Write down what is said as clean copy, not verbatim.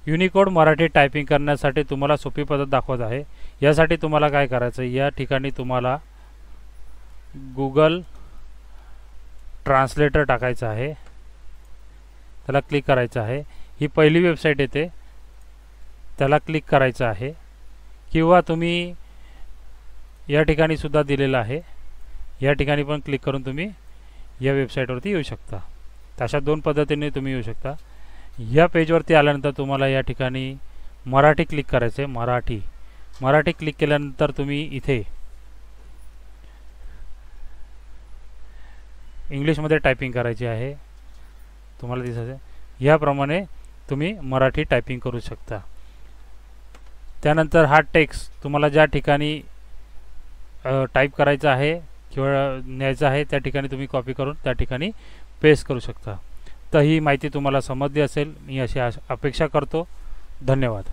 Unicode Marathi typing करण्यासाठी तुम्हाला सोपी पद्धत दाखवत आहे। यासाठी तुम्हाला काय करायचं आहे, या ठिकाणी तुम्हाला गूगल ट्रान्सलेटर टाकायचं आहे, त्याला क्लिक करायचं आहे। ही पहिली वेबसाईट येते, त्याला क्लिक करायचं आहे, किंवा तुम्ही या ठिकाणी सुद्धा दिलेलं आहे, या ठिकाणी पण क्लिक करून तुम्ही या वेबसाईटवरती येऊ शकता। अशा दोन पद्धतीने तुम्ही येऊ शकता। या पेजवरती आल्यानंतर तुम्हाला या ठिकाणी मराठी क्लिक करायचं आहे। मराठी क्लिक केल्यानंतर तुम्ही इथे इंग्लिशमध्ये टायपिंग करायची आहे, तुम्हाला दिसत आहे याप्रमाणे तुम्ही मराठी टायपिंग करू शकता। त्यानंतर हा टेक्स्ट तुम्हाला ज्या ठिकाणी टाईप करायचा आहे किंवा न्यायचा आहे त्या ठिकाणी तुम्ही कॉपी करून त्या ठिकाणी पेस्ट करू शकता। तर ही माहिती तुम्हाला समजली असेल, मी अशी अपेक्षा करतो। धन्यवाद।